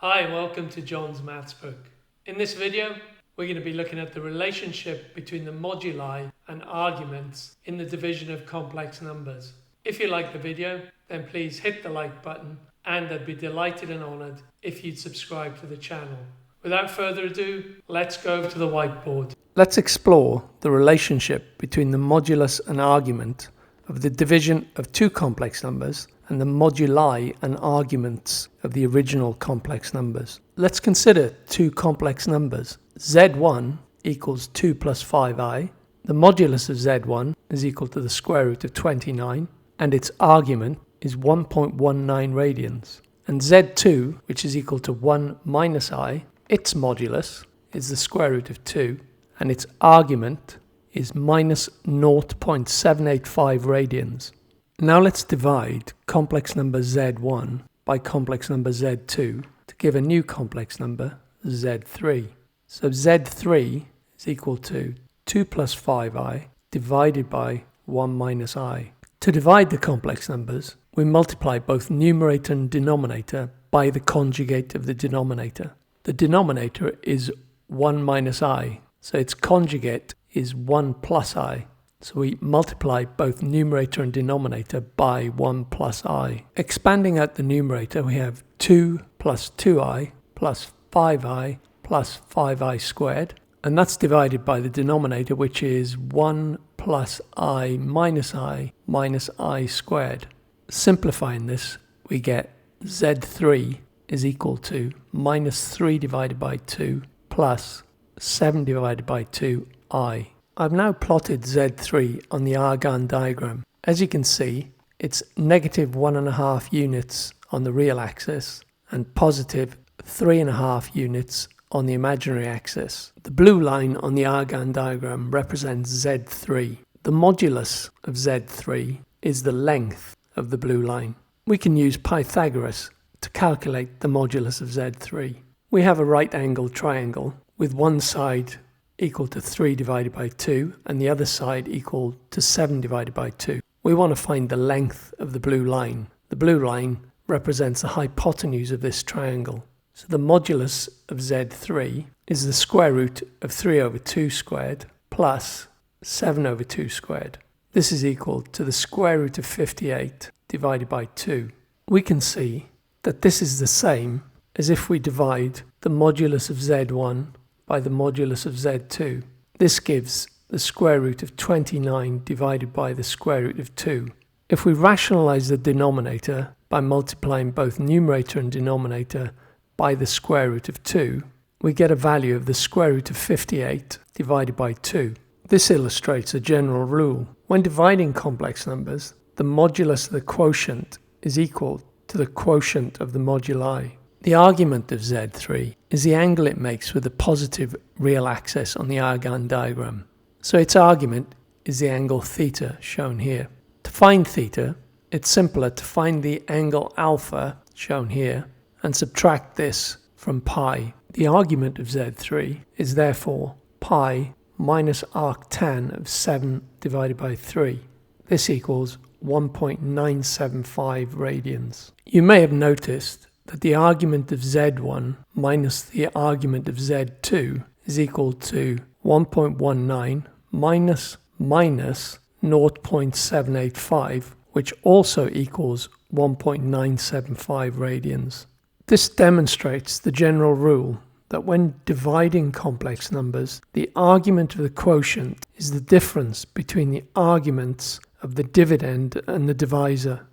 Hi, and welcome to John's Maths book. In this video, we're going to be looking at the relationship between the moduli and arguments in the division of complex numbers. If you like the video, then please hit the like button, and I'd be delighted and honoured if you'd subscribe to the channel. Without further ado, let's go over to the whiteboard. Let's explore the relationship between the modulus and argument of the division of two complex numbers and the moduli and arguments of the original complex numbers. Let's consider two complex numbers. Z1 equals 2 plus 5i. The modulus of Z1 is equal to the square root of 29, and its argument is 1.19 radians. And Z2, which is equal to 1 minus I, its modulus is the square root of 2, and its argument is minus 0.785 radians. Now let's divide complex number Z1 by complex number Z2 to give a new complex number, Z3. So Z3 is equal to 2 plus 5i divided by 1 minus I. To divide the complex numbers, we multiply both numerator and denominator by the conjugate of the denominator. The denominator is 1 minus I, so its conjugate is 1 plus I. So we multiply both numerator and denominator by 1 plus I. Expanding out the numerator, we have 2 plus 2i plus 5i plus 5i squared. And that's divided by the denominator, which is 1 plus I minus I squared. Simplifying this, we get Z3 is equal to minus 3 divided by 2 plus 7 divided by 2i. I've now plotted Z3 on the Argand diagram. As you can see, it's negative 1.5 units on the real axis and positive 3.5 units on the imaginary axis. The blue line on the Argand diagram represents Z3. The modulus of Z3 is the length of the blue line. We can use Pythagoras to calculate the modulus of Z3. We have a right-angled triangle with one side equal to 3 divided by 2 and the other side equal to 7 divided by 2. We want to find the length of the blue line. The blue line represents the hypotenuse of this triangle. So the modulus of Z3 is the square root of 3 over 2 squared plus 7 over 2 squared. This is equal to the square root of 58 divided by 2. We can see that this is the same as if we divide the modulus of Z1 by the modulus of Z2. This gives the square root of 29 divided by the square root of 2. If we rationalize the denominator by multiplying both numerator and denominator by the square root of 2, we get a value of the square root of 58 divided by 2. This illustrates a general rule. When dividing complex numbers, the modulus of the quotient is equal to the quotient of the moduli. The argument of Z3 is the angle it makes with the positive real axis on the Argand diagram. So its argument is the angle theta, shown here. To find theta, it's simpler to find the angle alpha, shown here, and subtract this from pi. The argument of Z3 is therefore pi minus arctan of 7 divided by 3. This equals 1.975 radians. You may have noticed that the argument of Z1 minus the argument of Z2 is equal to 1.19 minus 0.785, which also equals 1.975 radians. This demonstrates the general rule that when dividing complex numbers, the argument of the quotient is the difference between the arguments of the dividend and the divisor.